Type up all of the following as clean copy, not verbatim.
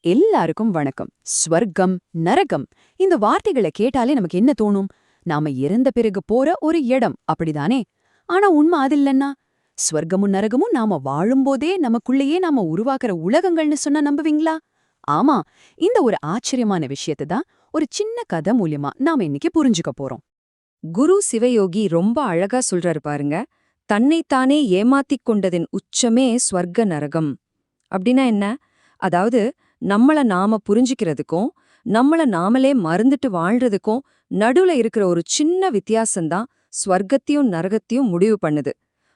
எல்லாருக்கும் வணக்கம். ஸ்வர்க்கம், நரகம் இந்த வார்த்தைகளை கேட்டாலே நமக்கு என்ன தோணும்? நாம இறந்த பிறகு போற ஒரு இடம் அப்படிதானே? ஆனா உண்மை அது இல்லன்னா, ஸ்வர்க்கமும் நரகமும் நாம வாழும்போதே நமக்குள்ளேயே நாம உருவாக்குற உலகங்கள்னு சொன்னா நம்புவீங்களா? ஆமா, இந்த ஒரு ஆச்சரியமான விஷயத்தை தான் ஒரு சின்ன கதை மூலியமா நாம இன்னைக்கு புரிஞ்சுக்க போறோம். குரு சிவயோகி ரொம்ப அழகா சொல்றாரு பாருங்க. தன்னைத்தானே ஏமாத்திக் கொண்டதின் உச்சமே ஸ்வர்க்க நரகம். அப்படின்னா என்ன? அதாவது நம்மள நாம புரிஞ்சுக்கிறதுக்கும் நம்மள நாமளே மறந்துட்டு வாழ்றதுக்கும் நடுவுல இருக்கிற ஒரு சின்ன வித்தியாசம்தான் ஸ்வர்க்கத்தையும் நரகத்தையும் முடிவு பண்ணுது.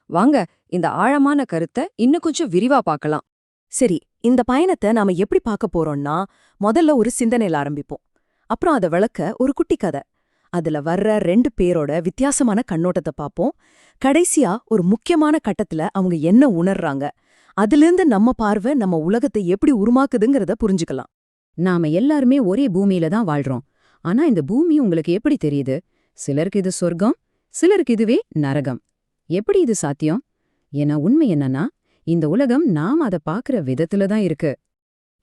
வாங்க இந்த ஆழமான கருத்தை இன்னும் கொஞ்சம் விரிவா பார்க்கலாம். சரி, இந்த பயணத்தை நாம எப்படி பார்க்க போறோம்னா, முதல்ல ஒரு சிந்தனையில ஆரம்பிப்போம். அப்புறம் அதை விளக்க ஒரு குட்டி கதை. அதுல வர்ற ரெண்டு பேரோட வித்தியாசமான கண்ணோட்டத்தை பார்ப்போம். கடைசியா ஒரு முக்கியமான கட்டத்துல அவங்க என்ன உணர்றாங்க, அதிலிருந்து நம்ம பார்வை நம்ம உலகத்தை எப்படி உருமாக்குதுங்கிறத புரிஞ்சுக்கலாம். நாம எல்லாருமே ஒரே பூமியில தான் வாழ்றோம். ஆனா இந்த பூமி உங்களுக்கு எப்படி தெரியுது? சிலருக்கு இது சொர்க்கம், சிலருக்கு இதுவே நரகம். எப்படி இது சாத்தியம்? ஏன்னா உண்மை என்னன்னா, இந்த உலகம் நாம அதை பாக்குற விதத்துல தான் இருக்கு.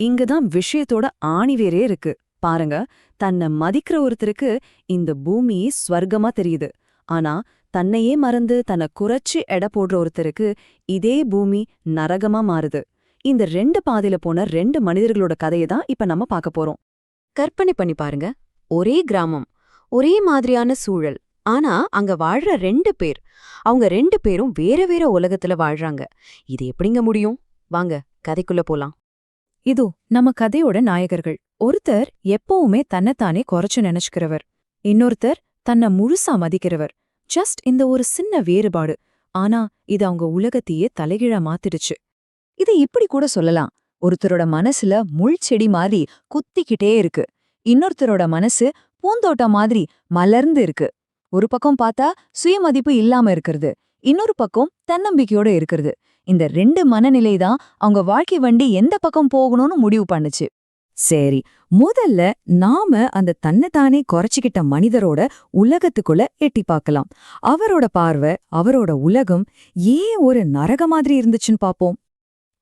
இங்கதான் விஷயத்தோட ஆணிவேரே இருக்கு. பாருங்க, தன்னை மதிக்கிற ஒருத்தருக்கு இந்த பூமி ஸ்வர்க்கமா தெரியுது. ஆனா தன்னையே மறந்து தன்னை குறைச்சு எடை போடுற ஒருத்தருக்கு இதே பூமி நரகமா மாறுது. இந்த ரெண்டு பாதையில போன ரெண்டு மனிதர்களோட கதையை தான் இப்ப நம்ம பார்க்க போறோம். கற்பனை பண்ணி பாருங்க, ஒரே கிராமம், ஒரே மாதிரியான சூழல். ஆனா அங்க வாழ்ற ரெண்டு பேர், அவங்க ரெண்டு பேரும் வேற வேற உலகத்துல வாழ்றாங்க. இது எப்படிங்க முடியும்? வாங்க கதைக்குள்ள போலாம். இதோ நம்ம கதையோட நாயகர்கள். ஒருத்தர் எப்பவுமே தன்னைத்தானே குறைச்சு நினைச்சுக்கிறவர், இன்னொருத்தர் தன்னை முழுசா மதிக்கிறவர். ஜஸ்ட் இந்த ஒரு சின்ன வேறுபாடு, ஆனா இது அவங்க உலகத்தையே தலைகீழா மாத்திடுச்சு. இதை இப்படி கூட சொல்லலாம். ஒருத்தரோட மனசுல முள் செடி மாதிரி குத்திக்கிட்டே இருக்கு, இன்னொருத்தரோட மனசு பூந்தோட்டம் மாதிரி மலர்ந்து இருக்கு. ஒரு பக்கம் பார்த்தா சுயமதிப்பு இல்லாம இருக்கிறது, இன்னொரு பக்கம் தன்னம்பிக்கையோட இருக்கிறது. இந்த ரெண்டு மனநிலை தான் அவங்க வாழ்க்கை வண்டி எந்த பக்கம் போகணும்னு முடிவு பண்ணுச்சு. சரி, முதல்ல நாம அந்த தன்னைத்தானே குறைச்சிக்கிட்ட மனிதரோட உலகத்துக்குள்ள எட்டி பார்க்கலாம். அவரோட பார்வை, அவரோட உலகம் ஏன் ஒரு நரக மாதிரி இருந்துச்சுன்னு பாப்போம்.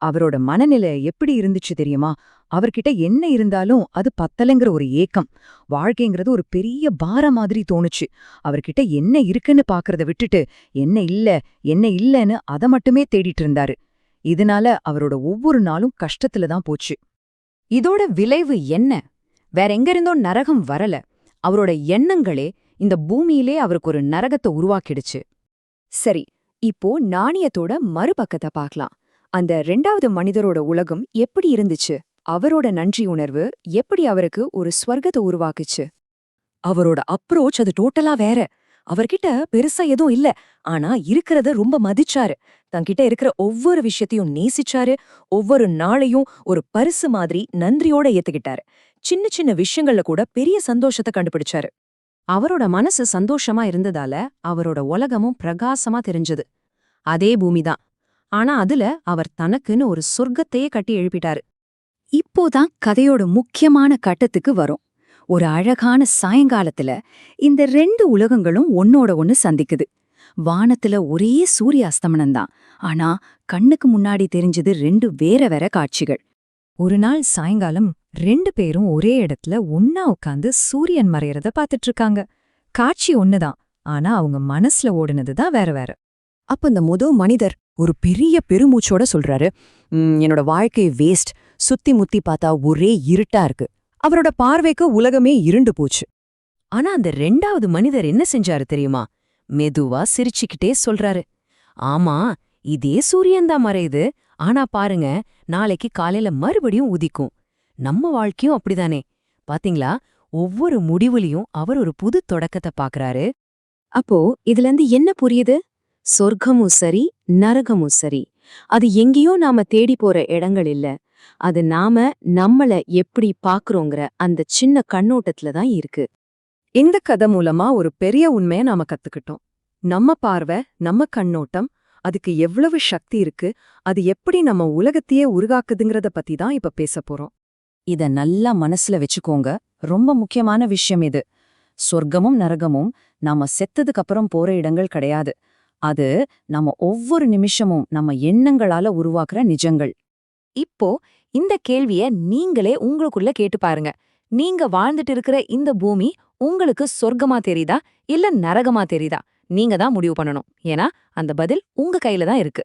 அவரோட மனநிலை எப்படி இருந்துச்சு தெரியுமா? அவர்கிட்ட என்ன இருந்தாலும் அது பத்தலைங்கிற ஒரு ஏக்கம். வாழ்க்கைங்கிறது ஒரு பெரிய பாரம் மாதிரி தோணுச்சு. அவர்கிட்ட என்ன இருக்குன்னு பாக்குறத விட்டுட்டு என்ன இல்லன்னு அதை மட்டுமே தேடிட்டு இருந்தாரு. இதனால அவரோட ஒவ்வொரு நாளும் கஷ்டத்துல தான் போச்சு. இதோட விளைவு என்ன? வேற எங்க இருந்தோ நரகம் வரல, அவரோட எண்ணங்களே இந்த பூமியிலே அவருக்கு ஒரு நரகத்தை உருவாக்கிடுச்சு. சரி, இப்போ நாணயத்தோட மறுபக்கத்தை பார்க்கலாம். அந்த ரெண்டாவது மனிதரோட உலகம் எப்படி இருந்துச்சு? அவரோட நன்றி உணர்வு எப்படி அவருக்கு ஒரு ஸ்வர்க்கத்தை உருவாக்குச்சு? அவரோட அப்ரோச் அது டோட்டலா வேற. அவர்கிட்ட பெருசா எதுவும் இல்ல, ஆனா இருக்கிறத ரொம்ப மதிச்சாரு. தன்கிட்ட இருக்கிற ஒவ்வொரு விஷயத்தையும் நேசிச்சாரு. ஒவ்வொரு நாளையும் ஒரு பரிசு மாதிரி நன்றியோட ஏத்துக்கிட்டாரு. சின்ன சின்ன விஷயங்கள்ல கூட பெரிய சந்தோஷத்தை கண்டுபிடிச்சாரு. அவரோட மனசு சந்தோஷமா இருந்ததால அவரோட உலகமும் பிரகாசமா தெரிஞ்சது. அதே பூமிதான், ஆனா அதுல அவர் தனக்குன்னு ஒரு சொர்க்கத்தையே கட்டி எழுப்பிட்டாரு. இப்போதான் கதையோட முக்கியமான கட்டத்துக்கு வரும். ஒரு அழகான சாயங்காலத்துல இந்த ரெண்டு உலகங்களும் ஒன்னோட ஒன்னு சந்திக்குது. வானத்துல ஒரே சூரிய அஸ்தமனம்தான், ஆனா கண்ணுக்கு முன்னாடி தெரிஞ்சது ரெண்டு வேற வேற காட்சிகள். ஒரு நாள் சாயங்காலம் ரெண்டு பேரும் ஒரே இடத்துல ஒன்னா உட்காந்து சூரியன் மறையறத பாத்துட்டு இருக்காங்க. காட்சி ஒண்ணுதான், ஆனா அவங்க மனசுல ஓடுனதுதான் வேற வேற. அப்ப இந்த மனிதர் ஒரு பெரிய பெருமூச்சோட சொல்றாரு, என்னோட வாழ்க்கை வேஸ்ட், சுத்தி முத்தி பார்த்தா ஒரே இருட்டா இருக்கு. அவரோட பார்வைக்கு உலகமே இருண்டு போச்சு. ஆனா அந்த ரெண்டாவது மனிதர் என்ன செஞ்சாரு தெரியுமா? மெதுவா சிரிச்சுக்கிட்டே சொல்றாரு, ஆமா, இதே சூரியன்தான் மறையுது, ஆனா பாருங்க, நாளைக்கு காலையில மறுபடியும் உதிக்கும். நம்ம வாழ்க்கையும் அப்படிதானே. பாத்தீங்களா, ஒவ்வொரு முடிவுலயும் அவர் ஒரு புது தொடக்கத்தை பாக்குறாரு. அப்போ இதுல இருந்து என்ன புரியுது? சொர்க்கமும் சரி, நரகமும் சரி, அது எங்கேயோ நாம தேடி போற இடங்கள் இல்ல. அது நாம நம்மள எப்படி பாக்குறோங்கிற அந்த சின்ன கண்ணோட்டத்துல தான் இருக்கு. இந்த கதை மூலமா ஒரு பெரிய உண்மையை நாம கத்துக்கிட்டோம். நம்ம பார்வை, நம்ம கண்ணோட்டம், அதுக்கு எவ்வளவு சக்தி இருக்கு, அது எப்படி நம்ம உலகத்தையே உருவாக்குதுங்கிறத பத்தி தான் இப்ப பேச போறோம். இத நல்லா மனசுல வச்சுக்கோங்க, ரொம்ப முக்கியமான விஷயம் இது. சொர்க்கமும் நரகமும் நாம செத்ததுக்கு அப்புறம் போற இடங்கள் கிடையாது. அது நம்ம ஒவ்வொரு நிமிஷமும் நம்ம எண்ணங்களால உருவாக்குற நிஜங்கள். இப்போ இந்த கேள்விய நீங்களே உங்களுக்குள்ள கேட்டு பாருங்க. நீங்க வாழ்ந்துட்டு இருக்கிற இந்த பூமி உங்களுக்கு சொர்க்கமா தெரியுதா இல்ல நரகமா தெரியுதா? நீங்க தான் முடிவு பண்ணணும். ஏன்னா அந்த பதில் உங்க கையில தான் இருக்கு.